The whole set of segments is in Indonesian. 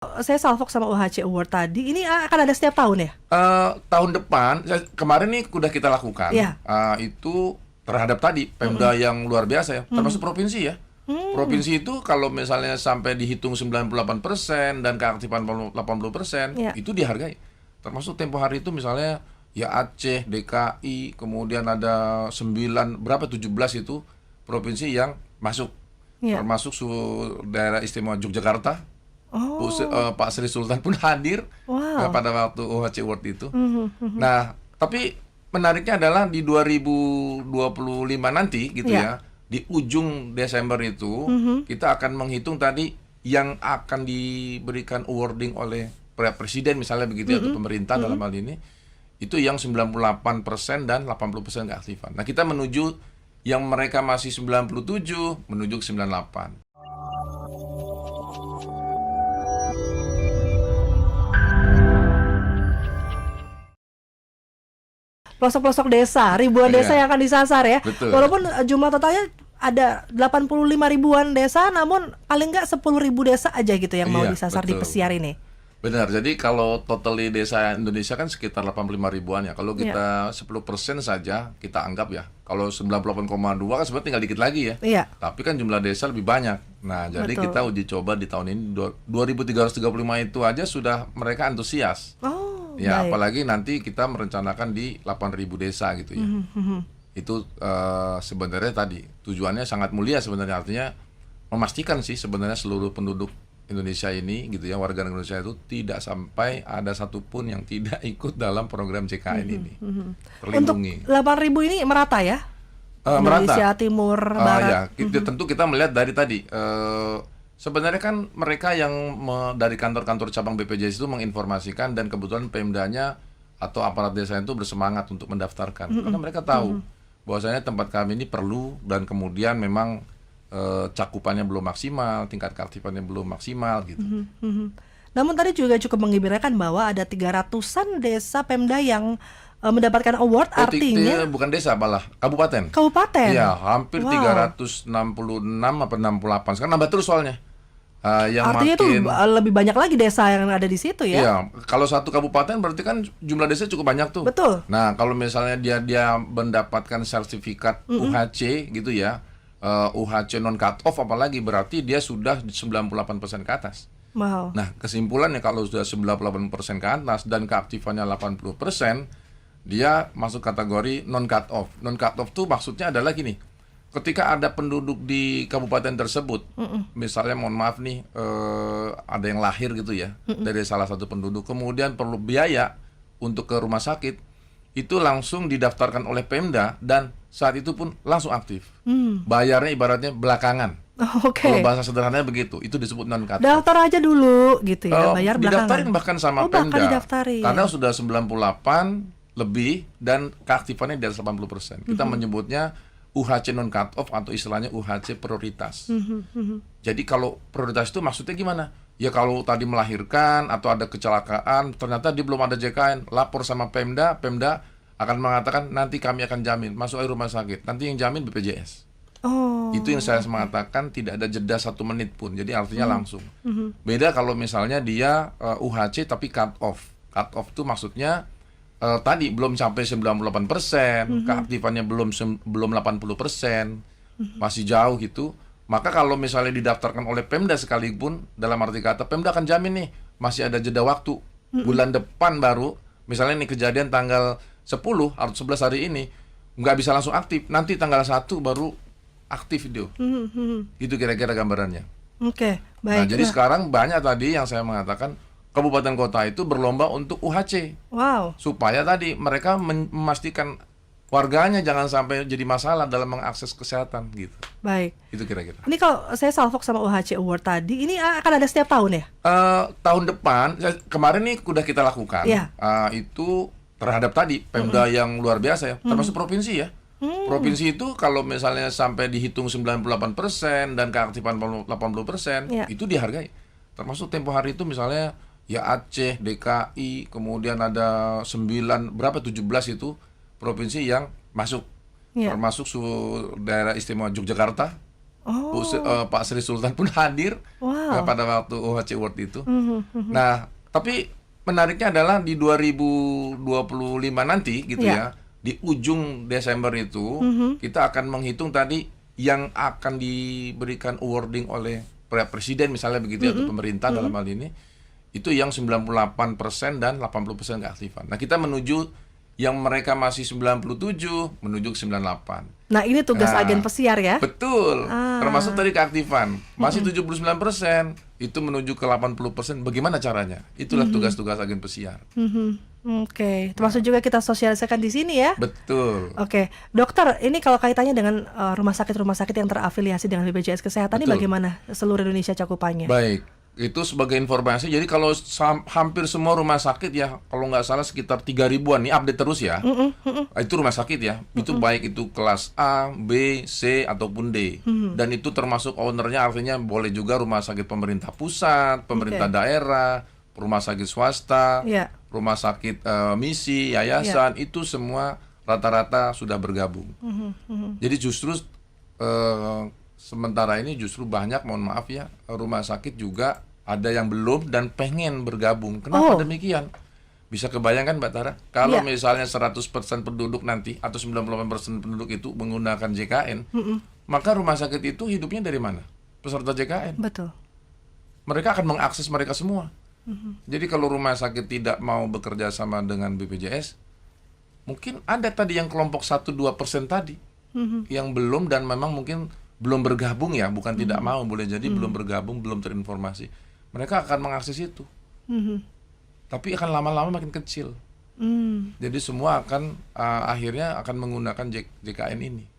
Saya salvok sama UHC Award tadi, ini akan ada setiap tahun ya? Tahun depan, kemarin nih udah kita lakukan, Iya. itu terhadap tadi Pemda yang luar biasa ya, termasuk provinsi ya. Provinsi itu kalau misalnya sampai dihitung 98% dan keaktifan 80%, Iya. itu dihargai. Termasuk tempo hari itu misalnya ya Aceh, DKI, kemudian ada 17 itu provinsi yang masuk. Iya. Termasuk daerah istimewa Yogyakarta. Oh, Pak Sri Sultan pun hadir wow. pada waktu UHC World itu. Mhm. Nah, tapi menariknya adalah di 2025 nanti gitu Iya. ya, di ujung Desember itu kita akan menghitung tadi yang akan diberikan awarding oleh presiden misalnya begitu ya, atau pemerintah dalam hal ini, itu yang 98% dan 80% keaktifan. Nah, kita menuju yang mereka masih 97 menuju ke 98. Pelosok-pelosok desa, ribuan desa Iya, yang akan disasar ya. betul. Walaupun jumlah totalnya ada 85 ribuan desa, namun paling nggak 10.000 desa aja gitu yang mau Iya, disasar di betul. pesiar ini. Benar, jadi kalau totally desa Indonesia kan sekitar 85 ribuan ya. Kalau kita 10% saja kita anggap ya. Kalau 98,2 kan sebenarnya tinggal dikit lagi ya. Iya, Tapi kan jumlah desa lebih banyak. Nah, jadi betul. kita uji coba di tahun ini 2335 itu aja sudah mereka antusias. Oh, Ya, baik. apalagi nanti kita merencanakan di 8.000 desa gitu ya. Itu sebenarnya tadi tujuannya sangat mulia sebenarnya, artinya memastikan sih sebenarnya seluruh penduduk Indonesia ini gitu ya, warga negara Indonesia itu tidak sampai ada satupun yang tidak ikut dalam program JKN ini. Untuk Terlindungi. 8.000 ini merata ya? Merata. Indonesia Timur, Barat. Ya, tentu kita melihat dari tadi. Sebenarnya kan mereka yang dari kantor-kantor cabang BPJS itu menginformasikan, dan kebetulan Pemdanya atau aparat desa itu bersemangat untuk mendaftarkan, karena mereka tahu bahwasanya tempat kami ini perlu, dan kemudian memang cakupannya belum maksimal, tingkat keaktifannya belum maksimal gitu. Mhm. Namun tadi juga cukup menggembirakan bahwa ada 300-an desa Pemda yang mendapatkan award, artinya Bukan desa, malah kabupaten. kabupaten. Iya, hampir Wow. 366 apa 68. Sekarang nambah terus soalnya. Yang Artinya itu makin lebih banyak lagi desa yang ada di situ ya. Iya, kalau satu kabupaten berarti kan jumlah desa cukup banyak tuh. Betul. Nah, kalau misalnya dia mendapatkan sertifikat UHC gitu ya, UHC non cut off apalagi, berarti dia sudah 98% ke atas. Wow. Nah, kesimpulannya kalau sudah 98% ke atas dan keaktifannya 80%, dia masuk kategori non cut off. Non cut off tuh maksudnya adalah gini. Ketika ada penduduk di kabupaten tersebut, misalnya mohon maaf nih, ada yang lahir gitu ya dari salah satu penduduk, kemudian perlu biaya untuk ke rumah sakit, itu langsung didaftarkan oleh Pemda dan saat itu pun langsung aktif. Bayarnya ibaratnya belakangan. Oke. Kalau bahasa sederhananya begitu, itu disebut non cut off. Daftar aja dulu gitu ya, bayar Didaftarin belakangan. bahkan sama bahkan Pemda. didaftarin. Karena sudah 98 lebih dan keaktifannya di atas 80%. Kita menyebutnya UHC non cut off atau istilahnya UHC prioritas. Jadi kalau prioritas itu maksudnya gimana? Ya kalau tadi melahirkan atau ada kecelakaan, ternyata dia belum ada JKN, lapor sama Pemda, Pemda akan mengatakan nanti kami akan jamin, masuk aja rumah sakit. Nanti yang jamin BPJS. Oh. Itu yang saya mengatakan tidak ada jeda 1 menit pun. Jadi artinya langsung. Beda kalau misalnya dia UHC tapi cut off. Cut off itu maksudnya tadi belum sampai 98%, keaktifannya belum 80%, masih jauh gitu. Maka kalau misalnya didaftarkan oleh Pemda sekalipun, dalam arti kata Pemda akan jamin nih masih ada jeda waktu. Bulan depan baru, misalnya nih kejadian tanggal 10 atau 11 hari ini, nggak bisa langsung aktif. Nanti tanggal 1 baru aktif itu. Gitu kira-kira gambarannya. Oke, Nah, baik. jadi sekarang banyak tadi yang saya mengatakan kabupaten kota itu berlomba untuk UHC Wow. supaya tadi mereka memastikan warganya jangan sampai jadi masalah dalam mengakses kesehatan gitu. Baik. Itu kira-kira. Ini kalau saya salvok sama UHC Award tadi, ini akan ada setiap tahun ya? Tahun depan, kemarin nih udah kita lakukan. Iya. Itu terhadap tadi Pemda yang luar biasa ya, termasuk provinsi ya. Provinsi itu kalau misalnya sampai dihitung 98% dan keaktifan 80%, Iya. itu dihargai. Termasuk tempo hari itu misalnya ya Aceh, DKI, kemudian ada 17 itu provinsi yang masuk. Iya. Termasuk daerah istimewa Yogyakarta, Pak Sri Sultan pun hadir Wow. pada waktu UHC World itu. Nah, tapi menariknya adalah di 2025 nanti gitu Ya. ya, di ujung Desember itu kita akan menghitung tadi yang akan diberikan awarding oleh presiden misalnya begitu ya, atau pemerintah dalam hal ini, itu yang 98% dan 80% keaktifan. Nah, kita menuju yang mereka masih 97 menuju ke 98. Nah, ini tugas Nah, agen pesiar ya. Betul, termasuk tadi keaktifan. Masih 79%, itu menuju ke 80%. Bagaimana caranya? Itulah tugas-tugas agen pesiar. Oke, termasuk juga kita sosialisasikan di sini ya. Betul. Oke, dokter, ini kalau kaitannya dengan rumah sakit yang terafiliasi dengan BPJS Kesehatan ini Betul. bagaimana seluruh Indonesia cakupannya? Baik, itu sebagai informasi. Jadi kalau hampir semua rumah sakit ya, kalau nggak salah sekitar 3.000-an nih, update terus ya. Itu rumah sakit ya, itu baik itu kelas A, B, C ataupun D. Dan itu termasuk ownernya, artinya boleh juga rumah sakit pemerintah pusat, pemerintah daerah, rumah sakit swasta, Ya. rumah sakit misi, yayasan, itu semua rata-rata sudah bergabung. Jadi justru sementara ini justru banyak, mohon maaf ya, rumah sakit juga ada yang belum dan pengen bergabung. Kenapa demikian? Bisa kebayangkan Mbak Tara, kalau misalnya 100% penduduk nanti atau 98% penduduk itu menggunakan JKN, maka rumah sakit itu hidupnya dari mana? Peserta JKN. Betul. Mereka akan mengakses mereka semua. Jadi kalau rumah sakit tidak mau bekerja sama dengan BPJS, mungkin ada tadi yang kelompok 1-2% tadi yang belum dan memang mungkin belum bergabung ya, bukan tidak mau, boleh jadi belum bergabung, belum terinformasi. Mereka akan mengakses itu. Tapi akan lama-lama makin kecil. Jadi semua akan akhirnya akan menggunakan JKN ini.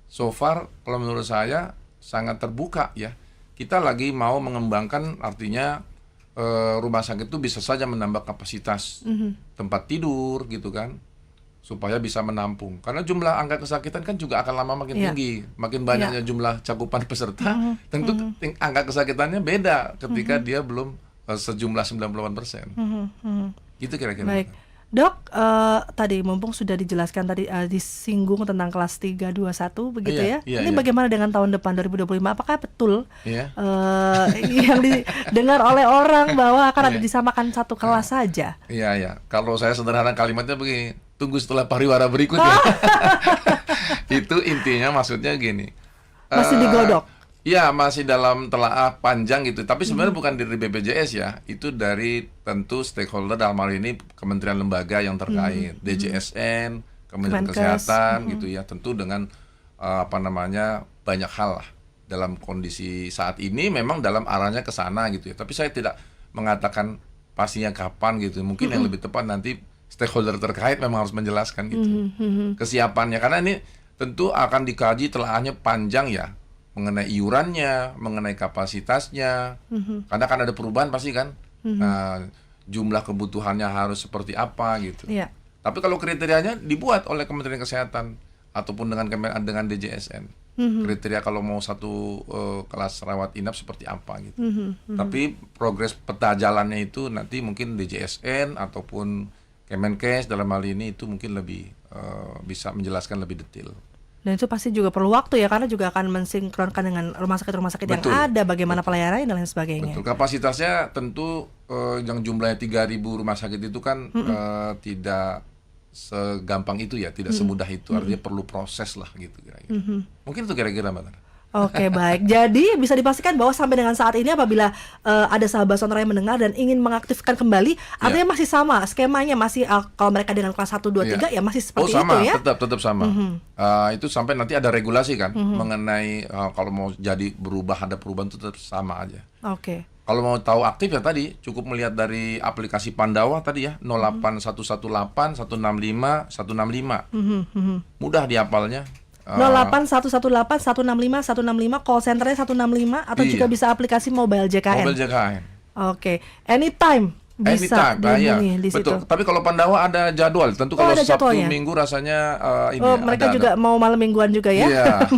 So far, kalau menurut saya sangat terbuka ya. Kita lagi mau mengembangkan, artinya rumah sakit itu bisa saja menambah kapasitas tempat tidur gitu kan, supaya bisa menampung. Karena jumlah angka kesakitan kan juga akan lama makin tinggi, makin banyaknya jumlah cakupan peserta, tentu angka kesakitannya beda ketika dia belum sejumlah 98%. Itu kira-kira. Baik. Dok, tadi mumpung sudah dijelaskan tadi disinggung tentang kelas 321 begitu ya. Ini bagaimana dengan tahun depan 2025? Apakah betul yang didengar oleh orang bahwa akan ada disamakan satu kelas saja? Iya. Kalau saya sederhana kalimatnya begini, tunggu setelah pariwara berikut ya. Itu intinya maksudnya gini. Masih digodok? Ya, masih dalam telaah panjang gitu. Tapi sebenarnya bukan dari BPJS ya, itu dari tentu stakeholder, dalam hal ini kementerian lembaga yang terkait, DJSN, Kementerian Kesehatan gitu ya. Tentu dengan banyak hal lah. Dalam kondisi saat ini memang dalam arahnya ke sana gitu ya. Tapi saya tidak mengatakan pastinya kapan gitu. Mungkin yang lebih tepat nanti stakeholder terkait memang harus menjelaskan gitu. Kesiapannya, karena ini tentu akan dikaji telaahnya panjang ya. Mengenai iurannya, mengenai kapasitasnya, karena kan ada perubahan pasti kan, jumlah kebutuhannya harus seperti apa gitu. Tapi kalau kriterianya dibuat oleh Kementerian Kesehatan ataupun dengan DJSN, kriteria kalau mau satu kelas rawat inap seperti apa gitu. Tapi progres peta jalannya itu nanti mungkin DJSN ataupun Kemenkes dalam hal ini itu mungkin lebih bisa menjelaskan lebih detail. Dan itu pasti juga perlu waktu ya, karena juga akan mensinkronkan dengan rumah sakit yang ada, bagaimana pelayanannya dan lain sebagainya. Betul. Kapasitasnya tentu yang jumlahnya 3.000 rumah sakit itu kan tidak segampang itu ya, tidak semudah itu. Artinya perlu proses lah gitu kira-kira. Mungkin itu kira-kira Mbak Tara. Oke, baik. Jadi bisa dipastikan bahwa sampai dengan saat ini apabila ada sahabat sonora yang mendengar dan ingin mengaktifkan kembali, artinya masih sama skemanya, masih kalau mereka dengan kelas 1, 2, 3 ya masih seperti sama, itu ya? tetap sama. Itu sampai nanti ada regulasi kan mengenai kalau mau jadi berubah, ada perubahan itu tetap sama aja. Oke. Kalau mau tahu aktif ya tadi cukup melihat dari aplikasi Pandawa tadi ya, 08118 165 165. Mudah dihafalnya. 08118 165 165, call centernya 165, atau juga bisa aplikasi mobile JKN. Mobile JKN. Oke, anytime bisa dihubungi di situ. Betul. Tapi kalau Pandawa ada jadwal. Tentu kalau Sabtu Minggu rasanya mereka juga mau malam mingguan juga ya. Iya.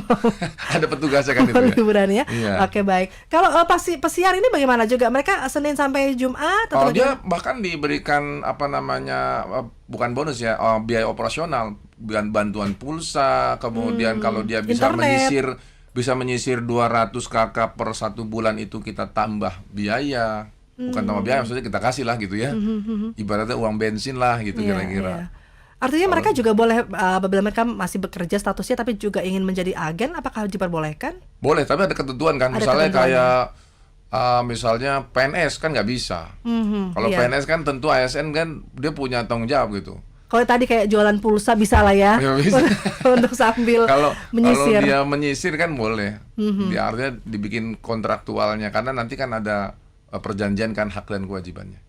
Ada petugasnya kan itu. Liburan ya. Iya. Oke, baik. Kalau pesiar ini bagaimana juga? Mereka Senin sampai Jumat atau dia bahkan diberikan bukan bonus ya, biaya operasional, bantuan pulsa, kemudian kalau dia bisa bisa menyisir 200 KK per 1 bulan itu kita tambah biaya. Bukan tambah biaya, maksudnya kita kasih lah gitu ya. Ibaratnya uang bensin lah gitu kira-kira. Artinya mereka juga boleh, apabila mereka masih bekerja statusnya tapi juga ingin menjadi agen, apakah diperbolehkan? Boleh, tapi ada ketentuan kan. Misalnya kayak misalnya PNS kan nggak bisa. Kalau PNS kan tentu ASN kan dia punya tanggung jawab gitu. Kalau tadi kayak jualan pulsa bisa lah ya, bisa. untuk sambil menyisir. Kalau dia menyisir kan boleh. Dia artinya dibikin kontraktualnya karena nanti kan ada perjanjian kan hak dan kewajibannya.